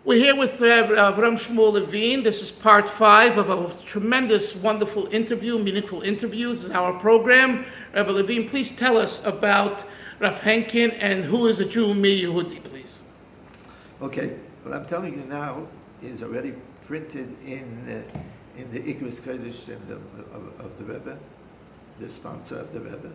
We're here with Ram Shmuel Levine. This is part 5 of a tremendous, wonderful interview, meaningful interviews. This is our program. Rabbi Levine, please tell us about Rav Henkin and who is a Jew, me, Yehudi, please. Okay, what I'm telling you now is already printed in the Ikris Kodesh of the Rebbe, the sponsor of the Rebbe,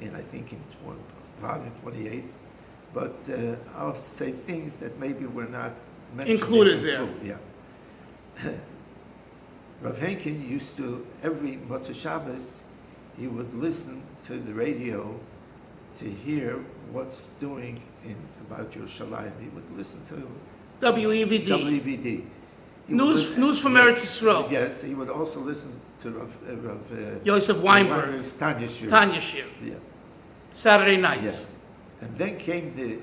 and I think in volume 28. But I'll say things that maybe were not mentioned. Included there. Yeah. Rav Henkin used to, every Motzei Shabbos, he would listen to the radio to hear what's doing about Yerushalayim. He would listen to WEVD. WEVD. News from Eretz Yisrael. Yes, he would also listen to Rav Yosef Weinberg's Tanya Shir. Yeah. Saturday nights. Yeah. And then came the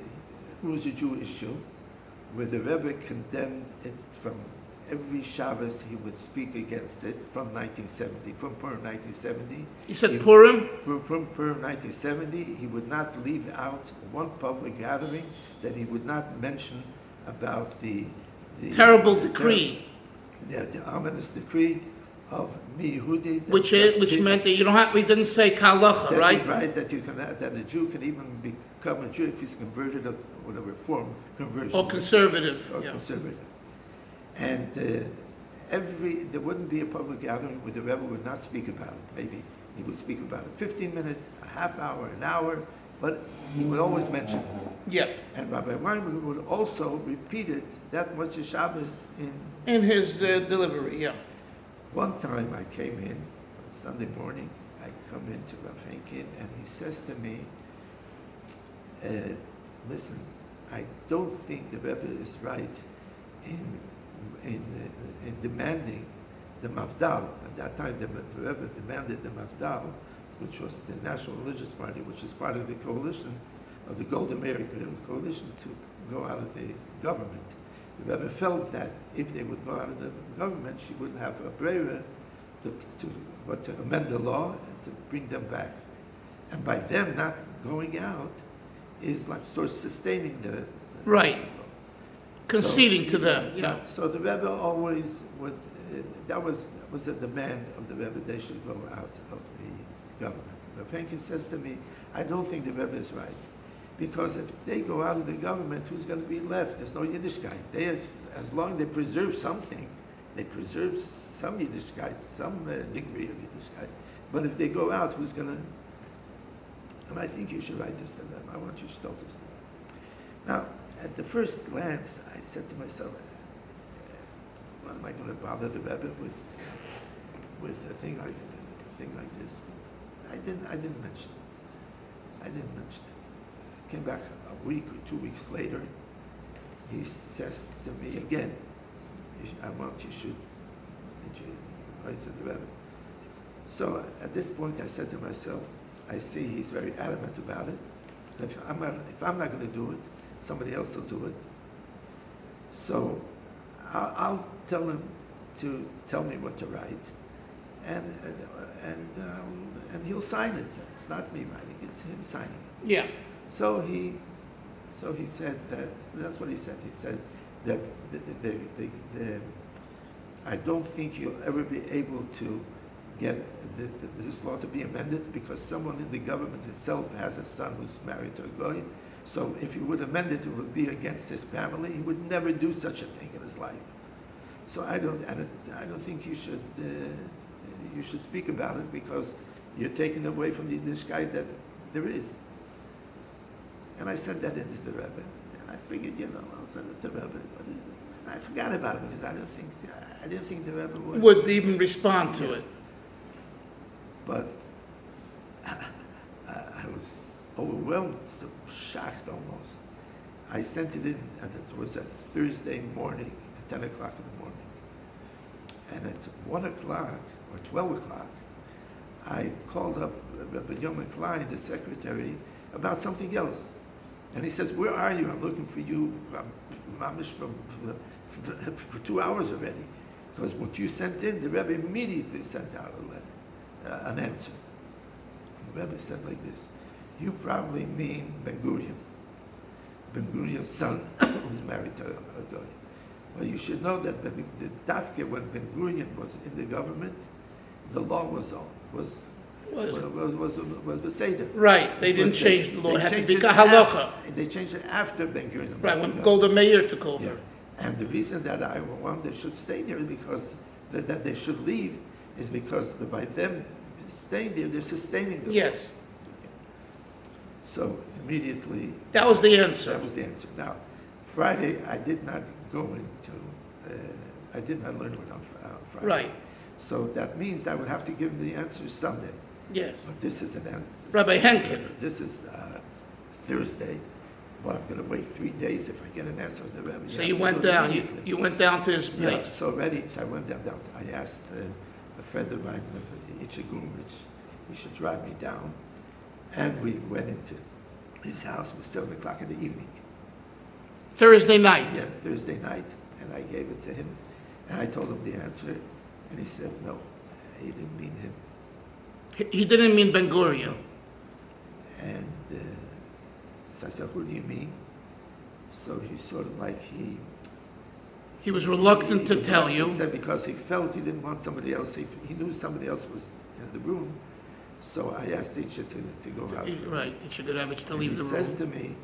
Who's a Jew issue, where the Rebbe condemned it from every Shabbos. He would speak against it from 1970, from Purim 1970. You said Purim? From Purim 1970, he would not leave out one public gathering that he would not mention about the terrible decree. The ominous decree of Yehudi, which meant that you don't have. We didn't say kalacha, right? Right. That a Jew can even become a Jew if he's converted or whatever form conversion. Or conservative. Or conservative. And there wouldn't be a public gathering where the Rebbe would not speak about it. Maybe he would speak about it 15 minutes, a half hour, an hour, but he would always mention it. Yeah. And Rabbi Weinberg would also repeat it that much as Shabbos in his delivery. Yeah. One time I came in, on Sunday morning, I come into Rav Henkin and he says to me, listen, I don't think the Rebbe is right in demanding the Mafdal. At that time, the Rebbe demanded the Mafdal, which was the National Religious Party, which is part of the coalition, of the Golden America coalition, to go out of the government. The Rebbe felt that if they would go out of the government, she wouldn't have a brera to amend the law and to bring them back. And by them not going out is like sort of sustaining the right, conceding to them. Yeah. So the Rebbe always would. That was a demand of the Rebbe. They should go out of the government. Rav Henkin says to me, I don't think the Rebbe is right. Because if they go out of the government, who's going to be left? There's no Yiddishkeit. As long as they preserve something, they preserve some Yiddishkeit, some degree of Yiddishkeit. But if they go out, who's going to... And I think you should write this to them. I want you to tell this to them. Now, at the first glance, I said to myself, what am I going to bother the Rebbe with a thing like this? I didn't mention it. I didn't mention it. Came back a week or 2 weeks later. He says to me again, I want you should write to the Rebbe. So at this point I said to myself, I see he's very adamant about it. If I'm not going to do it, somebody else will do it. So I'll tell him to tell me what to write, and he'll sign it. It's not me writing; it's him signing it. Yeah. So he said that's what he said. He said that I don't think you'll ever be able to get this law to be amended because someone in the government itself has a son who's married to a goy. So if you would amend it, it would be against his family. He would never do such a thing in his life. So I don't think you should speak about it because you're taking away from this guy that there is. And I sent that into the Rebbe. And I figured, I'll send it to Rebbe. And I forgot about it because I didn't think the Rebbe would even respond to it. But I was overwhelmed, so shocked almost. I sent it in, and it was a Thursday morning at 10 o'clock in the morning. And at 1 o'clock or 12 o'clock, I called up Rabbi Yoma Klein, the secretary, about something else. And he says, where are you? I'm looking for you for 2 hours already. Because what you sent in, the Rebbe immediately sent out a letter, an answer. And the Rebbe said like this, you probably mean Ben-Gurion. Ben-Gurion's son, who's married to a guy. But you should know that when the Dafke, when Ben-Gurion was in the government, the law was Beseder. Right, they didn't change the law. It had to changed be it halacha. They changed it after Ben-Gurion. Right, when Golda Meir took over. Yeah. And the reason that I want they should stay there is because that they should leave is because by them staying there, they're sustaining them. Yes, So immediately, that was the answer. that was the answer. Now, Friday, I did not go into, I did not learn it on Friday. Right, So that means I would have to give him the answer Sunday. yes. But this is an answer. Rabbi Henkin. This is Thursday, but I'm going to wait 3 days if I get an answer from the Rebbe. So you went down, you went down to his Yeah, place. so I went down. I asked a friend of mine, Ichigum, which he should drive me down. And we went into his house. It was 7 o'clock in the evening. Thursday night. Yeah, Thursday night. And I gave it to him. And I told him the answer. And he said, no, he didn't mean him. He didn't mean Ben-Gurion. And so I said, who do you mean? So he sort of like He was reluctant to was tell like- you. He said because he felt he didn't want somebody else. He knew somebody else was in the room. So I asked Isha to go out. Right, it should have to And leave he the says room. to me,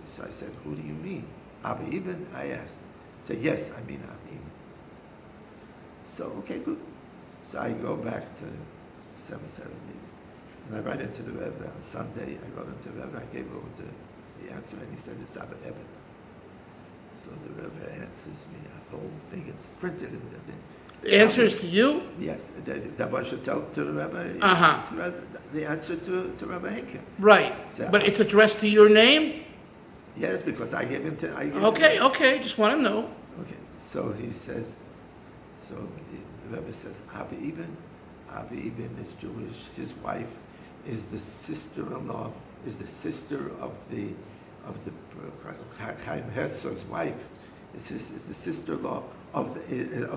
so I said, who do you mean? Eben? I asked. He said, yes, I mean Eben. So, okay, good. So I go back to 770. And I write into the Rebbe on Sunday. I wrote into the Rebbe. I gave over the answer, and he said, it's Eben. So the Rebbe answers me a whole thing. It's printed in the thing. The answer is to you? Yes, that one should tell to the Rebbe. Uh-huh. The answer to Rabbi Henkin. Right, So- but it's addressed to your name? Yes, because I gave him to. Okay, just want to know. Okay, so he says, so the Rebbe says, Eben is Jewish. His wife is the sister-in-law, is the sister of the Chaim Herzog's wife. Is the sister-in-law of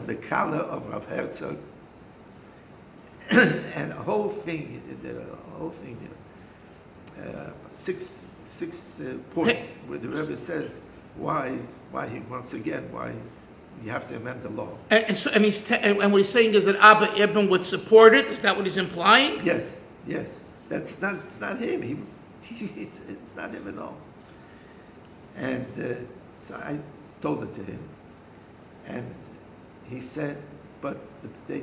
the Kala of Rav Herzog. And the whole thing, six points where the Rebbe says why he once again why you have to amend the law. And what he's saying is that Abba Eben would support it? Is that what he's implying? Yes. It's not him. It's not him at all. And so I told it to him, and he said, but the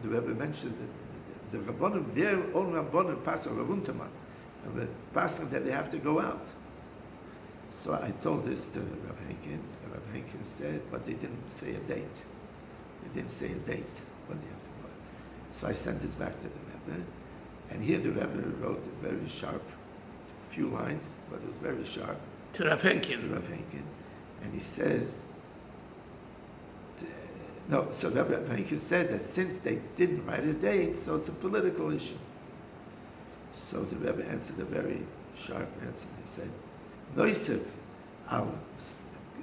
Rebbe mentioned the Rabbanim, their own Rabbanim pass a Ravuntaman, and the passing that they have to go out. So I told this to Rabbi Henkin, and Rabbi Henkin said, but they didn't say a date. They didn't say a date when they have to go out. So I sent this back to the Rebbe, and here the Rebbe wrote a very sharp, few lines, but it was very sharp. To Rav Henkin. To Rav Henkin. And he says, so Rabbi Henkin said that since they didn't write a date, so it's a political issue. So the Rebbe answered a very sharp answer. He said, Noisef al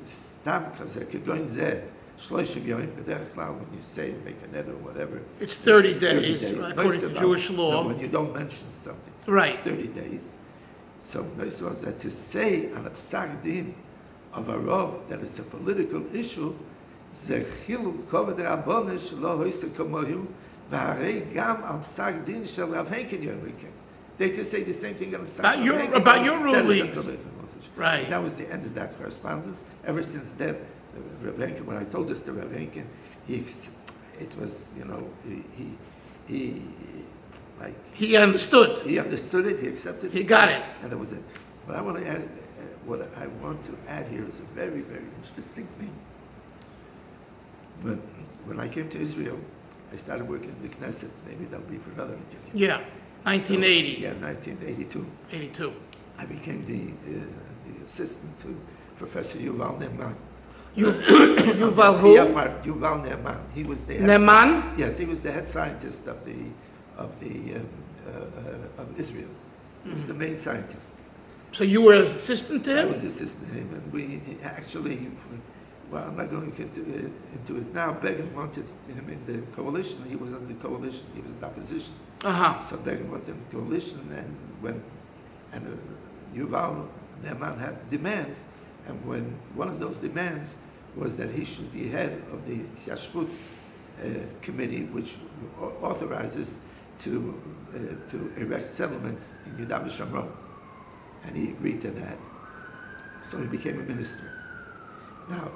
stam kazeh kegoin zeh shloshim yoim b'derech klal, when you say make an edit or whatever. It's 30 days, right, according to Noisef Jewish al- law. No, when you don't mention something. Right. It's 30 days. So Noisef was that to say on a psak din of a rov that it's a political issue, זה חילוק כובד רבונו שלא הויסו כמוהו, והרי גם על פסק דין של רב הנקין יוריקן. They could say the same thing about your rulings. Right. That was the end of that correspondence. Ever since then, Reb Henkin, when I told this to Reb Henkin, it was, He understood. he understood it, he accepted it. He got it. And that was it. But I want to add, what I want to add here is a very, very interesting thing. But when I came to Israel, I started working in the Knesset. Maybe that'll be for another interview. Yeah, 1980. So, 1982. 82. I became the assistant to Professor Yuval Neman. Yuval who? Yuval Neman. He was the head Neman? Yes, he was the head scientist of Israel. He was the main scientist. So you were an assistant to I him? was assistant to him, and well, I'm not going into it now. Begin wanted him in the coalition. He was in the coalition. He was in opposition. Uh-huh. So Begin wanted him in the coalition, and Yuval Neman had demands And when one of those demands was that he should be head of the Yashkut committee, which authorizes to erect settlements in Yudav Shamron, and he agreed to that. So he became a minister. Now,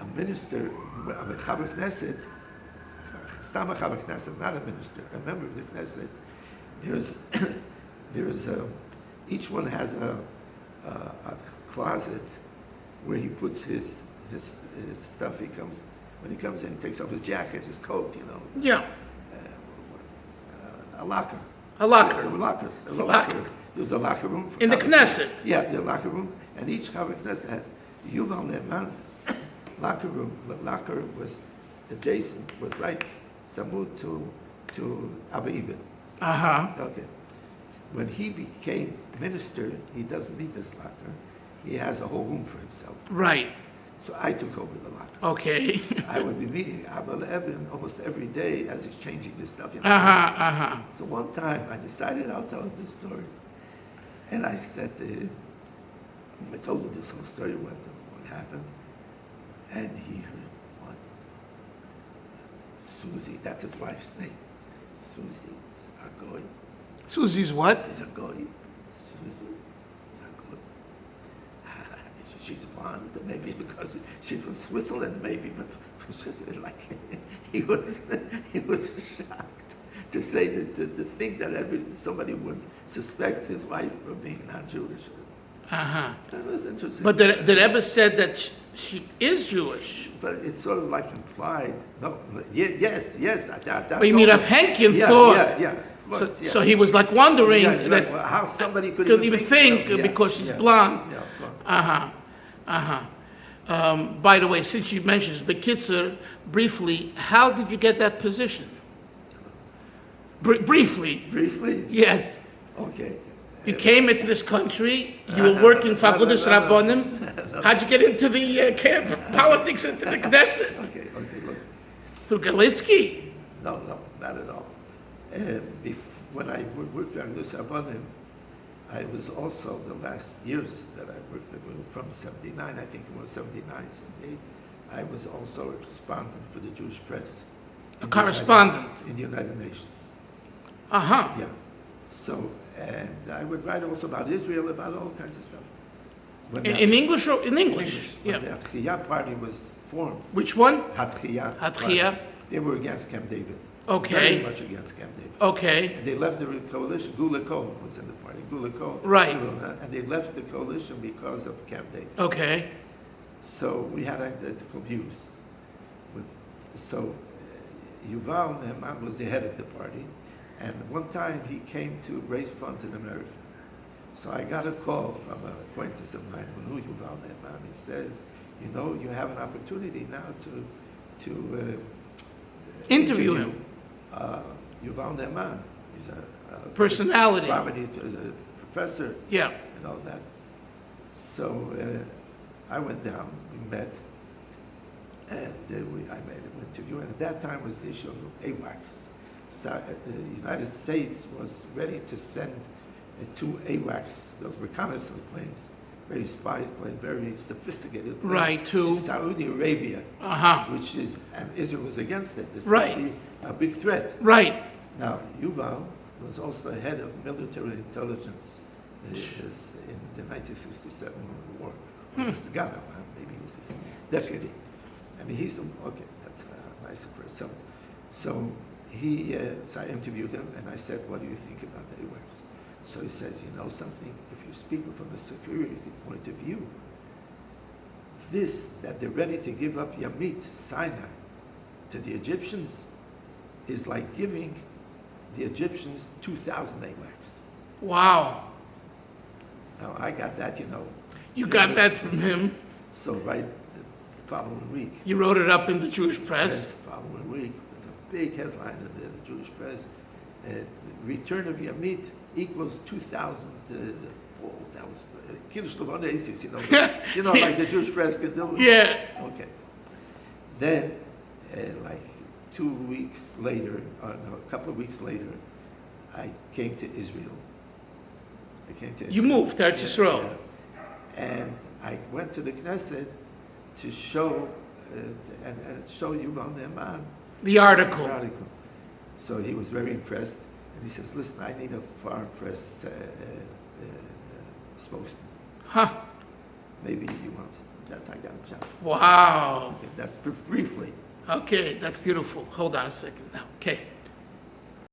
a minister, a Chaver Knesset, Stam a Chaver Knesset, not a minister, a member of the Knesset. There's each one has a closet where he puts his stuff. When he comes in, he takes off his jacket, his coat, Yeah. A locker. A locker. There were lockers. There's a locker room. In the Knesset. Yeah, the locker room. And each Chaver Knesset has Yuval Neman's locker room. The locker was adjacent, was right samud to Eben. Uh-huh. Okay. When he became minister, he doesn't need this locker. He has a whole room for himself. Right. So I took over the locker. Okay. So I would be meeting Eben almost every day as he's changing this stuff. So one time I decided I'll tell him this story. And I said to him, I told him this whole story, what happened. And he heard, what? Susie, that's his wife's name. Susie is a goy. Susie's what? Is a goy. Susie, a goy. She's blonde, maybe because she's from Switzerland, maybe, but like he was shocked to say that to think that somebody would suspect his wife of being non-Jewish. That was interesting. But the Rebbe said that she is Jewish. But it's sort of like implied. No, yes. But you mean Rav Henkin thought? Yeah. So he was like wondering that well, how somebody could even think so. because she's blonde. Yeah, of course. By the way, since you mentioned Bekitzer, briefly, how did you get that position? Briefly. Briefly? Yes. Okay. You came into this country, you were working Fakultas Rabbonim. How'd you get into the politics, into the Knesset? Okay, look. Through Galitsky? No, not at all. When I worked on this Rabbonim, I was also the last years that I worked from 79, I think it was 79, 78. I was also a correspondent for the Jewish press. A correspondent? In the United Nations. Uh-huh. Yeah. So, and I would write also about Israel, about all kinds of stuff. In English or in English? When the Hatchiyah party was formed. Which one? Hatchiyah. They were against Camp David. Okay. Very much against Camp David. Okay. And they left the coalition. Gula Kol was in the party. Gula Kol. Right. And they left the coalition because of Camp David. Okay. So we had identical views. Yuval Neman was the head of the party. And one time he came to raise funds in America. So I got a call from an acquaintance of mine, Yuval Neman. He says, you have an opportunity now to interview him. Yuval Neman. He's a personality. Prominent professor. Yeah. And all that. So I went down, we met, and I made an interview. And at that time was the issue of AWACS. So the United States was ready to send two AWACS, those reconnaissance planes, very spy planes, very sophisticated planes, right, to Saudi Arabia, which is, and Israel was against it. This would be a big threat. Right. Now, Yuval was also head of military intelligence in the 1967 war. Ghana, maybe he was his deputy. I mean, he's the, okay, that's nice for himself. So I interviewed him and I said, what do you think about the AWACS? So he says, something, if you speak from a security point of view, that they're ready to give up Yamit, Sinai, to the Egyptians, is like giving the Egyptians 2,000 AWACS. Wow. Now, I got that, You got that from him? So, the following week. You wrote it up in the Jewish press? The following week, there's a big headline in the Jewish press. Return of Yamit equals 2,000. That was Kiddush Levon Aces, like the Jewish press could do. Yeah. Okay. Then, like 2 weeks later, a couple of weeks later, I came to Israel. You moved to Eretz Yisrael. And I went to the Knesset to show and show Yuval Neman The article. the article. So he was very impressed, and he says, "Listen, I need a foreign press spokesman. Huh. Maybe you want." That's I got a job. Wow. Okay, that's briefly. Okay, that's beautiful. Hold on a second now. Okay.